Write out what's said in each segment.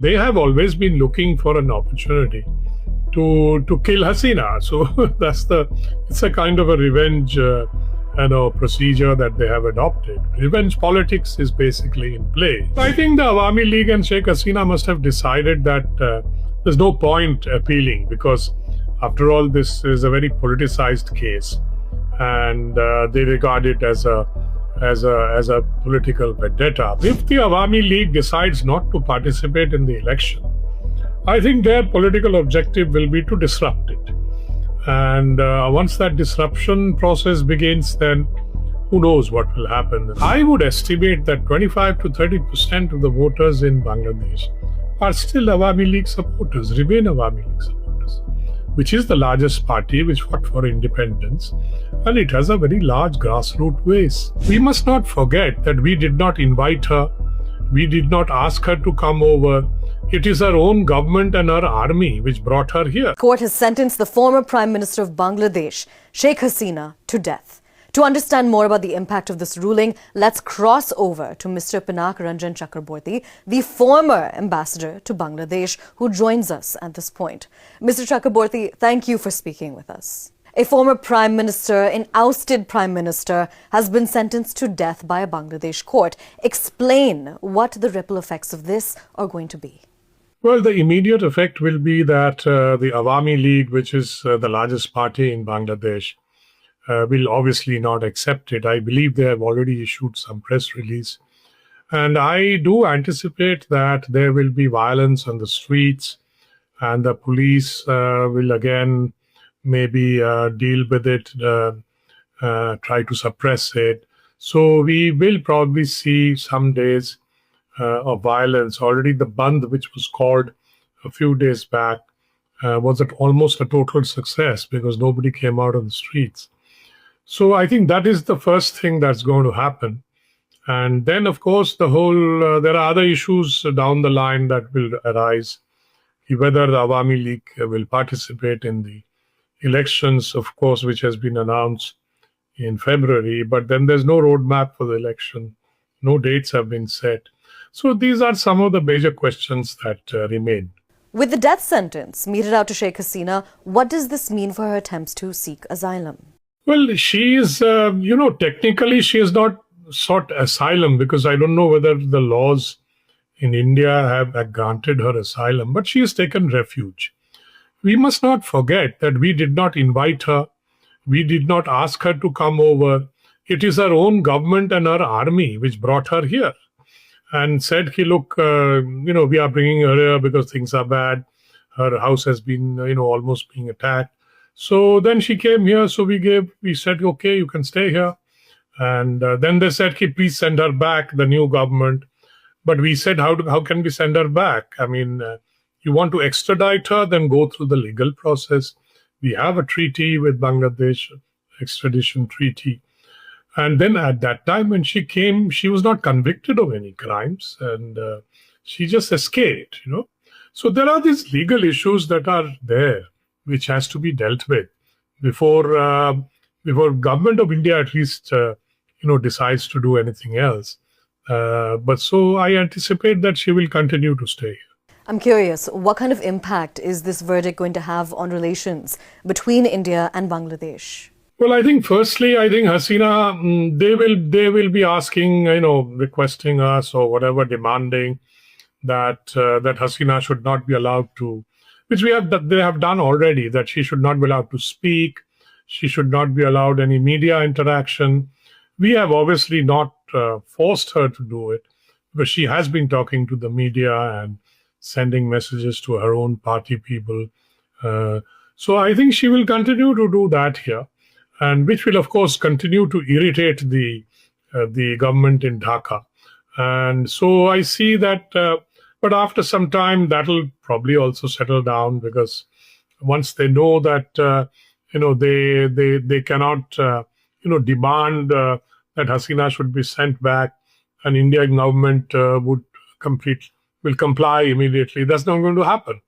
They have always been looking for an opportunity to kill Hasina. So it's a kind of a revenge procedure that they have adopted. Revenge politics is basically in play. I think the Awami League and Sheikh Hasina must have decided that there's no point appealing, because after all, this is a very politicized case, and they regard it as a political vendetta. If the Awami League decides not to participate in the election, I think their political objective will be to disrupt it. And once that disruption process begins, then who knows what will happen. I would estimate that 25 to 30% of the voters in Bangladesh are still Awami League supporters, remain Awami League supporters, which is the largest party which fought for independence, and it has a very large grassroots base. We must not forget that we did not invite her, we did not ask her to come over. It is her own government and her army which brought her here. Court has sentenced the former Prime Minister of Bangladesh, Sheikh Hasina, to death. To understand more about the impact of this ruling, let's cross over to Mr. Pinak Ranjan Chakraborty, the former ambassador to Bangladesh, who joins us at this point. Mr. Chakraborty, thank you for speaking with us. A former Prime Minister, an ousted Prime Minister, has been sentenced to death by a Bangladesh court. Explain what the ripple effects of this are going to be. Well, the immediate effect will be that the Awami League, which is the largest party in Bangladesh, will obviously not accept it. I believe they have already issued some press release. And I do anticipate that there will be violence on the streets, and the police will again maybe deal with it, try to suppress it. So we will probably see some days of violence. Already the Bandh, which was called a few days back, was almost a total success because nobody came out on the streets. So I think that is the first thing that's going to happen. And then, of course, there are other issues down the line that will arise. Whether the Awami League will participate in the elections, of course, which has been announced in February, but then there's no roadmap for the election. No dates have been set. So these are some of the major questions that remain. With the death sentence meted out to Sheikh Hasina, what does this mean for her attempts to seek asylum? Well, she is, technically she has not sought asylum, because I don't know whether the laws in India have granted her asylum, but she has taken refuge. We must not forget that we did not invite her, we did not ask her to come over. It is her own government and her army which brought her here and said, look, we are bringing her here because things are bad. Her house has been, almost being attacked. So then she came here. So we said, okay, you can stay here. And then they said, please send her back, the new government. But we said, how can we send her back? I mean, you want to extradite her, then go through the legal process. We have a treaty with Bangladesh, extradition treaty. And then at that time when she came, she was not convicted of any crimes, and she just escaped, So there are these legal issues that are there, which has to be dealt with before government of India at least, decides to do anything else. But so I anticipate that she will continue to stay here. I'm curious, what kind of impact is this verdict going to have on relations between India and Bangladesh? Well, I think Hasina, they will be asking, requesting us or whatever, demanding that Hasina should not be allowed to, which they have done already, that she should not be allowed to speak, she should not be allowed any media interaction. We have obviously not forced her to do it, but she has been talking to the media and sending messages to her own party people. So I think she will continue to do that here, and which will, of course, continue to irritate the government in Dhaka. And so I see that, but after some time, that'll probably also settle down, because once they know that, they cannot, demand that Hasina should be sent back, and Indian government will comply immediately. That's not going to happen.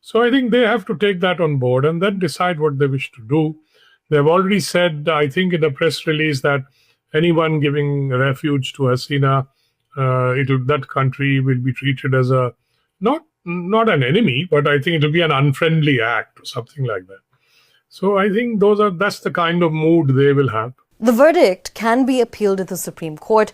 So I think they have to take that on board and then decide what they wish to do. They've already said, I think in a press release, that anyone giving refuge to Hasina, that country will be treated as a not an enemy, but I think it will be an unfriendly act or something like that. So I think that's the kind of mood they will have. The verdict can be appealed to the Supreme Court,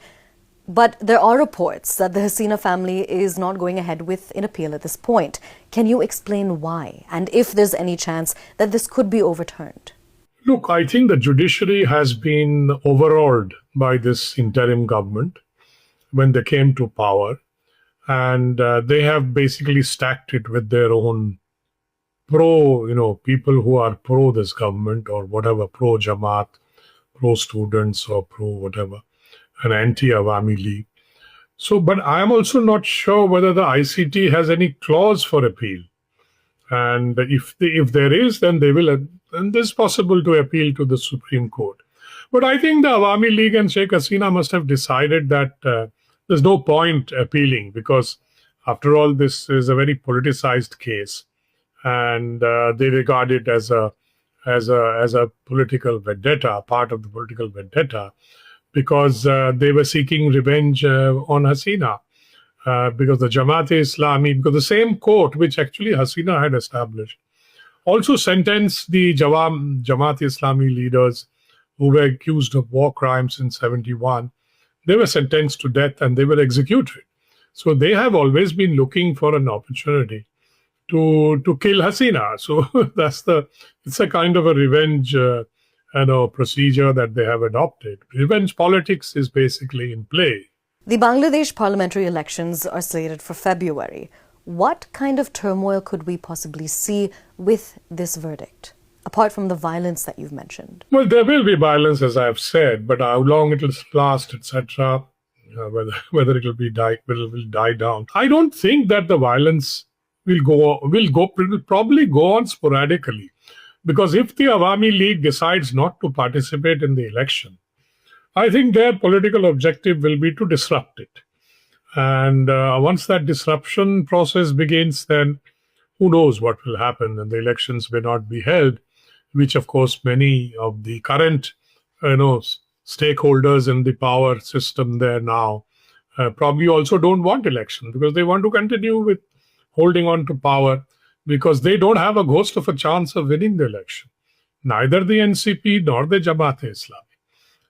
but there are reports that the Hasina family is not going ahead with an appeal at this point. Can you explain why, and if there's any chance that this could be overturned? Look, I think the judiciary has been overawed by this interim government when they came to power, and they have basically stacked it with their own people who are pro this government or whatever, pro Jamaat, pro students or pro whatever, an anti-Awami League. So, but I am also not sure whether the ICT has any clause for appeal. And if there is, then it's possible to appeal to the Supreme Court. But I think the Awami League and Sheikh Hasina must have decided that there's no point appealing because, after all, this is a very politicized case, and they regard it as a political vendetta, part of the political vendetta, because they were seeking revenge on Hasina. Because the Jamaat-e-Islami, because the same court which actually Hasina had established, also sentenced the Jamaat-e-Islami leaders who were accused of war crimes in 71. They were sentenced to death and they were executed. So they have always been looking for an opportunity to kill Hasina. So it's a kind of a revenge procedure that they have adopted. Revenge politics is basically in play. The Bangladesh parliamentary elections are slated for February. What kind of turmoil could we possibly see with this verdict, apart from the violence that you've mentioned? Well, there will be violence, as I've said, but how long it will last, etc., whether it will die down. I don't think that the violence will probably go on sporadically, because if the Awami League decides not to participate in the election, I think their political objective will be to disrupt it. And once that disruption process begins, then who knows what will happen, and the elections may not be held, which of course many of the current stakeholders in the power system there now probably also don't want election, because they want to continue with holding on to power, because they don't have a ghost of a chance of winning the election. Neither the NCP nor the Jamaat-e-Islami.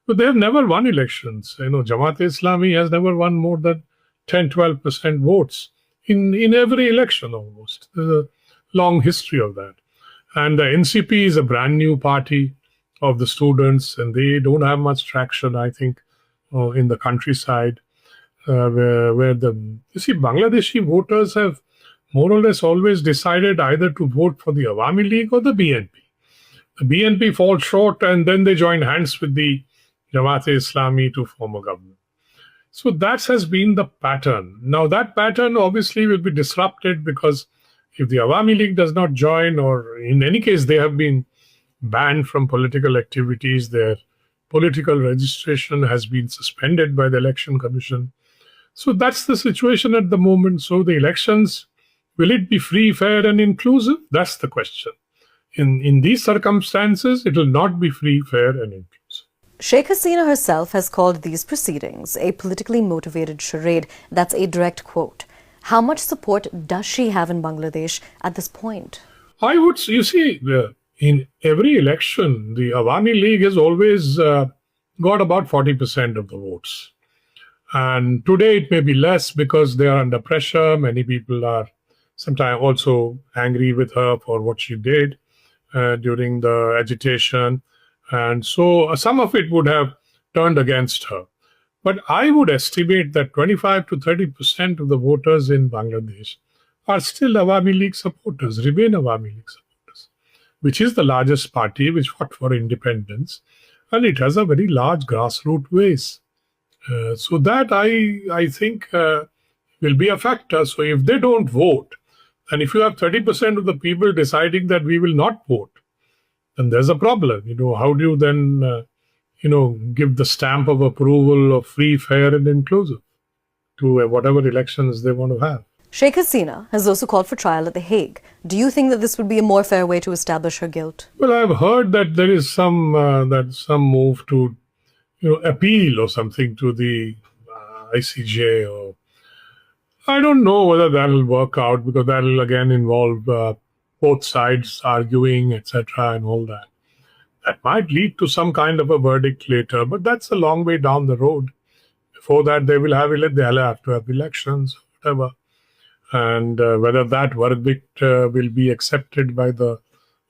But they have never won elections. Jamaat-e-Islami has never won more than 10-12% votes in every election almost. There's a long history of that. And the NCP is a brand new party of the students, and they don't have much traction, I think, in the countryside, where Bangladeshi voters have more or less always decided either to vote for the Awami League or the BNP. The BNP falls short, and then they join hands with the Jamaat-e-Islami to form a government. So that has been the pattern. Now that pattern obviously will be disrupted, because if the Awami League does not join, or in any case they have been banned from political activities, their political registration has been suspended by the Election Commission. So that's the situation at the moment. So the elections, will it be free, fair and inclusive? That's the question. In these circumstances, it will not be free, fair and inclusive. Sheikh Hasina herself has called these proceedings a politically motivated charade. That's a direct quote. How much support does she have in Bangladesh at this point? In every election, the Awami League has always got about 40% of the votes. And today it may be less because they are under pressure. Many people are sometimes also angry with her for what she did during the agitation. And so some of it would have turned against her. But I would estimate that 25 to 30% of the voters in Bangladesh are still Awami League supporters, remain Awami League supporters, which is the largest party which fought for independence. And it has a very large grassroots base. So that I think will be a factor. So if they don't vote, and if you have 30% of the people deciding that we will not vote, then there's a problem. How do you then, give the stamp of approval of free, fair and inclusive to whatever elections they want to have? Sheikh Hasina has also called for trial at The Hague. Do you think that this would be a more fair way to establish her guilt? Well, I've heard that there is some move to appeal or something to the ICJ. I don't know whether that will work out, because that will again involve both sides arguing, etc., and all that. That might lead to some kind of a verdict later, but that's a long way down the road. Before that, they'll have to have elections, whatever. And whether that verdict will be accepted by the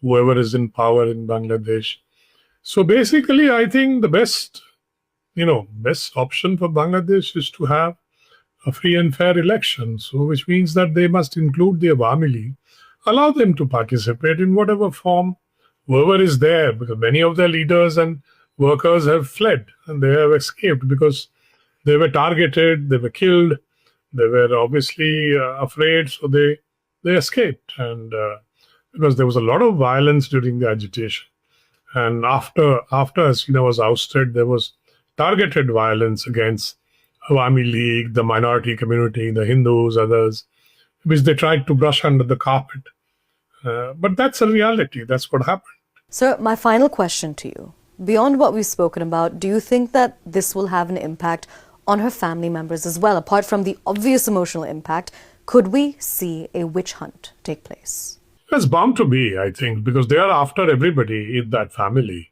whoever is in power in Bangladesh. So basically, I think the best option for Bangladesh is to have a free and fair election. So, which means that they must include the Awami League, allow them to participate in whatever form, whoever is there, because many of their leaders and workers have fled and they have escaped because they were targeted, they were killed, they were obviously afraid, so they escaped. And because there was a lot of violence during the agitation. And after Hasina was ousted, there was targeted violence against Awami League, the minority community, the Hindus, others, which they tried to brush under the carpet. But that's a reality. That's what happened. Sir, my final question to you. Beyond what we've spoken about, do you think that this will have an impact on her family members as well? Apart from the obvious emotional impact, could we see a witch hunt take place? It's bound to be, I think, because they are after everybody in that family.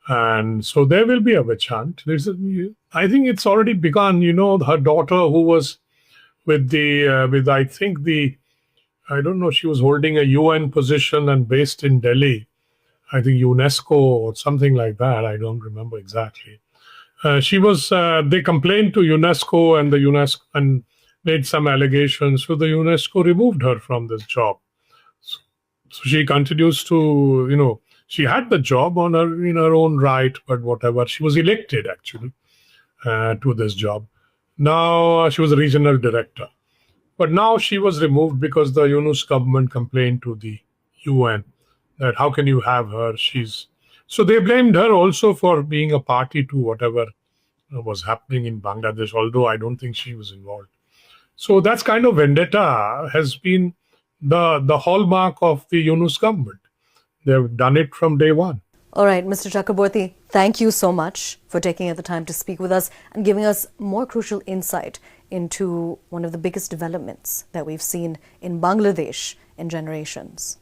And so there will be a witch hunt. I think it's already begun. Her daughter, who was I don't know, she was holding a UN position and based in Delhi, I think UNESCO or something like that. I don't remember exactly. They complained to UNESCO, and the UNESCO and made some allegations. So the UNESCO removed her from this job. So she continues to, she had the job in her own right, but whatever. She was elected actually to this job. Now she was a regional director. But now she was removed because the Yunus government complained to the UN that how can you have her? So they blamed her also for being a party to whatever was happening in Bangladesh, although I don't think she was involved. So that's kind of vendetta has been the hallmark of the Yunus government. They've done it from day one. All right, Mr. Chakraborty, thank you so much for taking the time to speak with us and giving us more crucial insight into one of the biggest developments that we've seen in Bangladesh in generations.